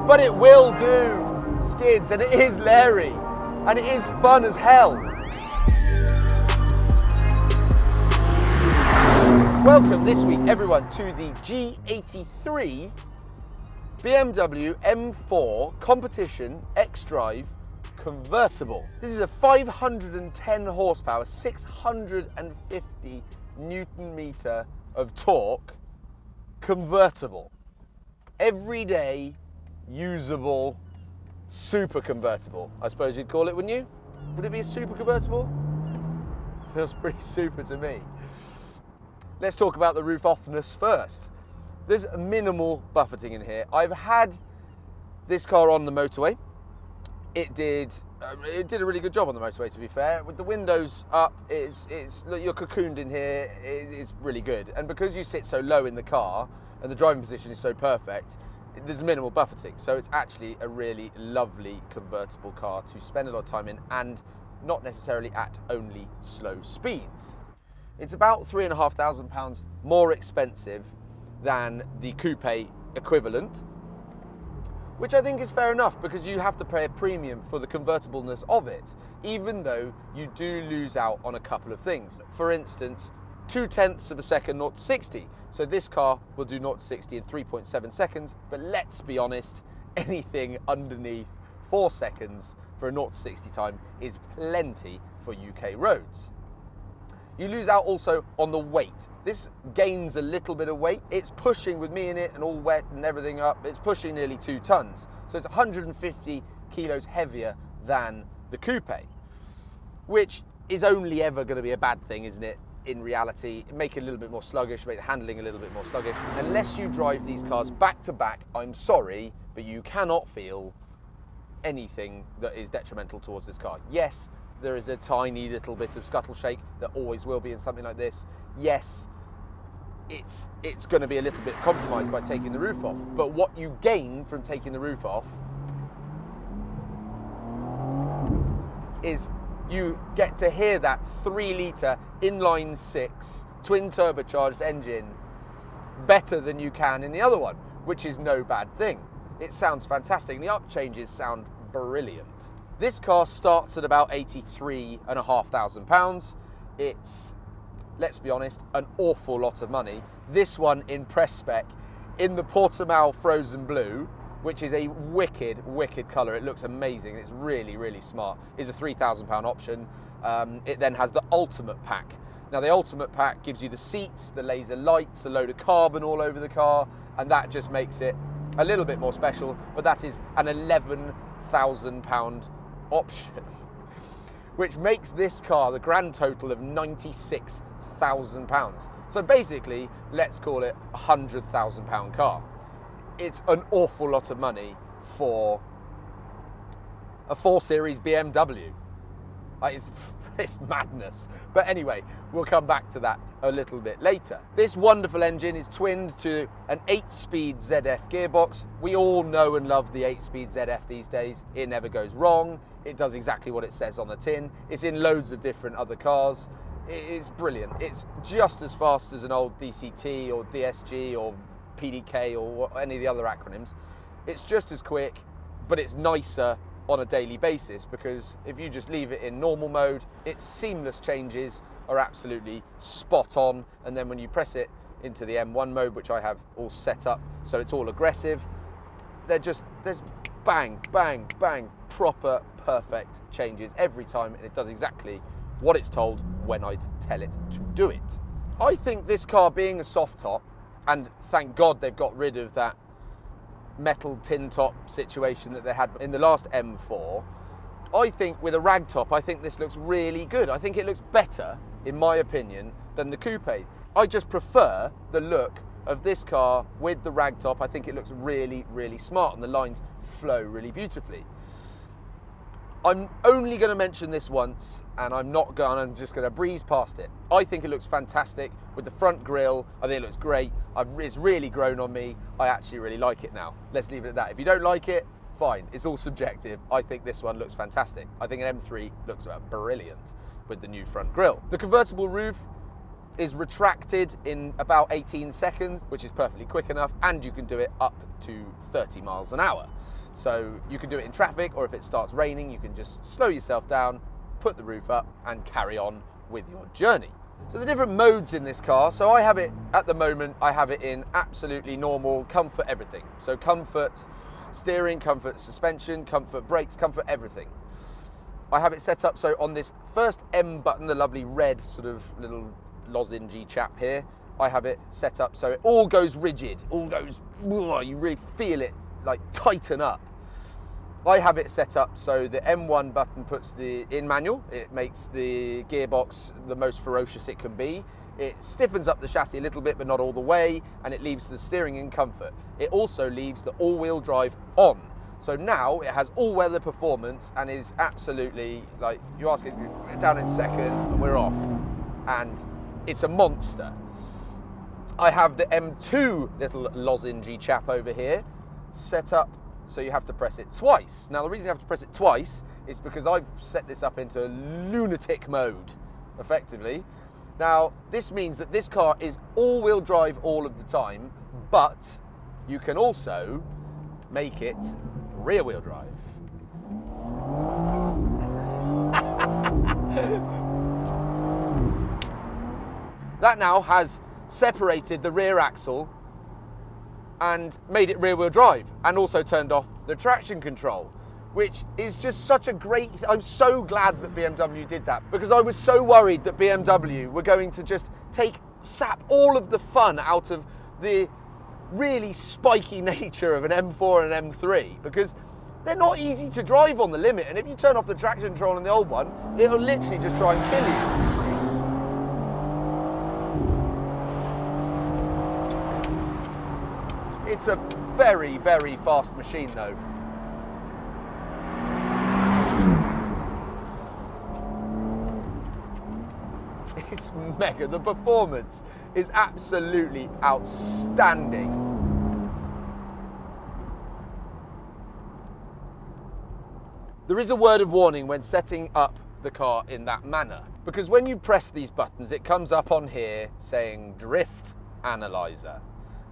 but it will do skids, and it is Larry, and it is fun as hell. Welcome this week, everyone, to the G83 BMW M4 Competition X-Drive Convertible. This is a 510 horsepower, 650 Newton meter of torque convertible. Everyday, usable, super convertible, I suppose you'd call it, wouldn't you? Would it be a super convertible? Feels pretty super to me. Let's talk about the roof offness first. There's minimal buffeting in here. I've had this car on the motorway. It did a really good job on the motorway, to be fair. With the windows up, look, you're cocooned in here. It's really good. And because you sit so low in the car and the driving position is so perfect, there's minimal buffeting. So it's actually a really lovely convertible car to spend a lot of time in, and not necessarily at only slow speeds. It's about £3,500 more expensive than the coupe equivalent, which I think is fair enough, because you have to pay a premium for the convertibleness of it, even though you do lose out on a couple of things. For instance, 0.2 of a second 0 to 60. So this car will do 0 to 60 in 3.7 seconds, but let's be honest, anything underneath 4 seconds for a 0 to 60 time is plenty for UK roads. You lose out also on the weight. This gains a little bit of weight. It's pushing, with me in it and all wet and everything up, it's pushing nearly 2 tons. So it's 150 kilos heavier than the coupe, which is only ever going to be a bad thing, isn't it? In reality, make it a little bit more sluggish, make the handling a little bit more sluggish. Unless you drive these cars back to back, I'm sorry, but you cannot feel anything that is detrimental towards this car. Yes, there is a tiny little bit of scuttle shake that always will be in something like this. Yes, it's going to be a little bit compromised by taking the roof off, but what you gain from taking the roof off is you get to hear that 3-litre inline-6 twin turbocharged engine better than you can in the other one, which is no bad thing. It sounds fantastic, and the up changes sound brilliant. This car starts at about £83,500. It's, let's be honest, an awful lot of money. This one in press spec, in the Portimao Frozen Blue, which is a wicked, wicked colour. It looks amazing. It's really, really smart. Is a £3,000 option. It then has the Ultimate Pack. Now, the Ultimate Pack gives you the seats, the laser lights, a load of carbon all over the car, and that just makes it a little bit more special, but that is an £11,000 option, which makes this car the grand total of £96,000. So basically, let's call it a £100,000 car. It's an awful lot of money for a 4 Series BMW. It's madness. But anyway, we'll come back to that a little bit later. This wonderful engine is twinned to an 8-speed ZF gearbox. We all know and love the 8-speed ZF these days. It never goes wrong. It does exactly what it says on the tin. It's in loads of different other cars. It's brilliant. It's just as fast as an old DCT or DSG or PDK or any of the other acronyms. It's just as quick, but it's nicer on a daily basis, because if you just leave it in normal mode, its seamless changes are absolutely spot on, and then when you press it into the M1 mode, which I have all set up so it's all aggressive, there's bang, bang, bang, proper perfect changes every time, and it does exactly what it's told when I tell it to do it. I think this car, being a soft top, and thank God they've got rid of that metal tin top situation that they had in the last M4, I think with a rag top, I think this looks really good. I think it looks better, in my opinion, than the coupe. I just prefer the look of this car with the rag top. I think it looks really, really smart, and the lines flow really beautifully. I'm only going to mention this once, and I'm just going to breeze past it. I think it looks fantastic with the front grille. I think it looks great. It's really grown on me. I actually really like it now. Let's leave it at that. If you don't like it, fine. It's all subjective. I think this one looks fantastic. I think an M3 looks brilliant with the new front grille. The convertible roof is retracted in about 18 seconds, which is perfectly quick enough, and you can do it up to 30 miles an hour. So you can do it in traffic, or if it starts raining, you can just slow yourself down, put the roof up and carry on with your journey. So the different modes in this car, so I have it, at the moment, I have it in absolutely normal, comfort everything. So comfort steering, comfort suspension, comfort brakes, comfort everything. I have it set up so on this first M button, the lovely red sort of little lozengey chap here, I have it set up so it all goes rigid, all goes, you really feel it like tighten up. I have it set up so the M1 button puts in manual, it makes the gearbox the most ferocious it can be. It stiffens up the chassis a little bit, but not all the way, and it leaves the steering in comfort. It also leaves the all-wheel drive on. So now it has all-weather performance and is absolutely, like, you ask it down in second and we're off. And it's a monster. I have the M2 little lozengey chap over here set up so you have to press it twice. Now the reason you have to press it twice is because I've set this up into lunatic mode, effectively. Now this means that this car is all-wheel drive all of the time, but you can also make it rear-wheel drive. That now has separated the rear axle and made it rear-wheel drive, and also turned off the traction control, which is just such a great, I'm so glad that BMW did that, because I was so worried that BMW were going to just sap all of the fun out of the really spiky nature of an M4 and an M3, because they're not easy to drive on the limit, and if you turn off the traction control on the old one, it'll literally just try and kill you. It's a very, very fast machine though. It's mega. The performance is absolutely outstanding. There is a word of warning when setting up the car in that manner, because when you press these buttons, it comes up on here saying drift analyzer.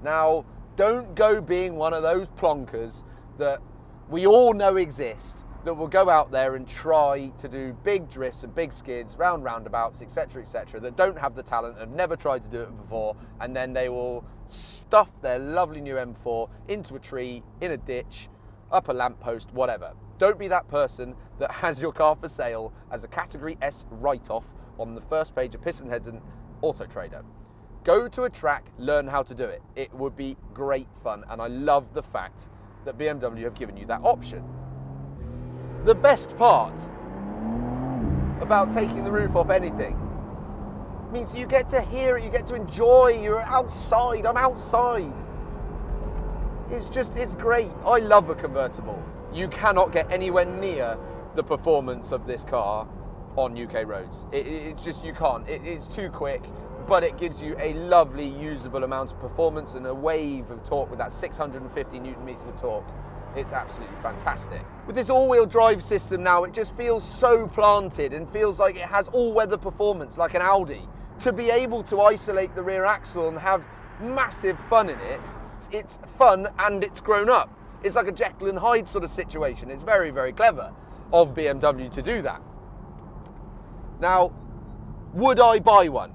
Now, don't go being one of those plonkers that we all know exist, that will go out there and try to do big drifts and big skids, roundabouts, etc., that don't have the talent and have never tried to do it before, and then they will stuff their lovely new M4 into a tree, in a ditch, up a lamppost, whatever. Don't be that person that has your car for sale as a Category S write-off on the first page of PistonHeads and Auto Trader. Go to a track, learn how to do it. It would be great fun, and I love the fact that BMW have given you that option. The best part about taking the roof off anything means you get to hear it, you get to enjoy, you're outside, I'm outside. It's great. I love a convertible. You cannot get anywhere near the performance of this car on UK roads. It's just, you can't. It's too quick, but it gives you a lovely usable amount of performance and a wave of torque with that 650 Newton meters of torque. It's absolutely fantastic. With this all-wheel drive system now, it just feels so planted and feels like it has all-weather performance, like an Audi. To be able to isolate the rear axle and have massive fun in it, it's fun and it's grown up. It's like a Jekyll and Hyde sort of situation. It's very, very clever of BMW to do that. Now, would I buy one?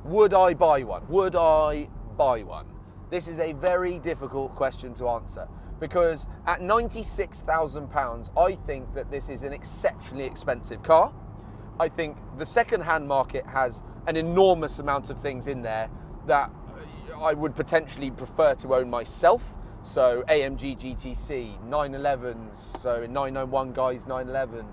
Would I buy one? Would I buy one? This is a very difficult question to answer, because at £96,000, I think that this is an exceptionally expensive car. I think the second-hand market has an enormous amount of things in there that I would potentially prefer to own myself. So AMG GTC, 911s, so 991 guise 911,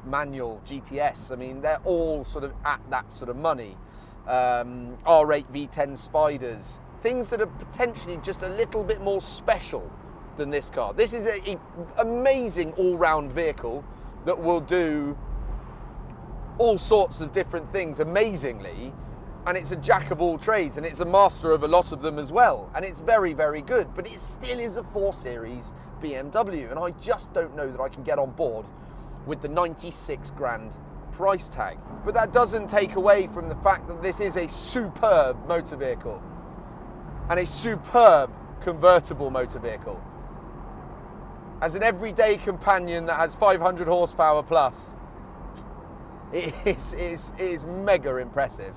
manual GTS. I mean, they're all sort of at that sort of money. R8 V10 Spiders, things that are potentially just a little bit more special than this car. This is an amazing all-round vehicle that will do all sorts of different things amazingly, and it's a jack of all trades, and it's a master of a lot of them as well, and it's very, very good, but it still is a 4 Series BMW, and I just don't know that I can get on board with the 96 grand price tag. But that doesn't take away from the fact that this is a superb motor vehicle, and a superb convertible motor vehicle. as an everyday companion that has 500 horsepower plus, it is mega impressive.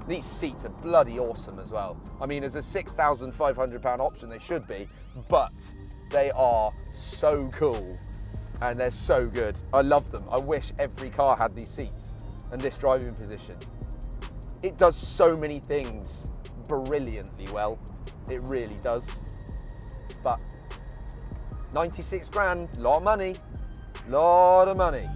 These seats are bloody awesome as well. I mean, as a £6,500 option, they should be, but they are so cool and they're so good. I love them. I wish every car had these seats and this driving position. It does so many things brilliantly well. It really does. But 96 grand, lot of money, lot of money.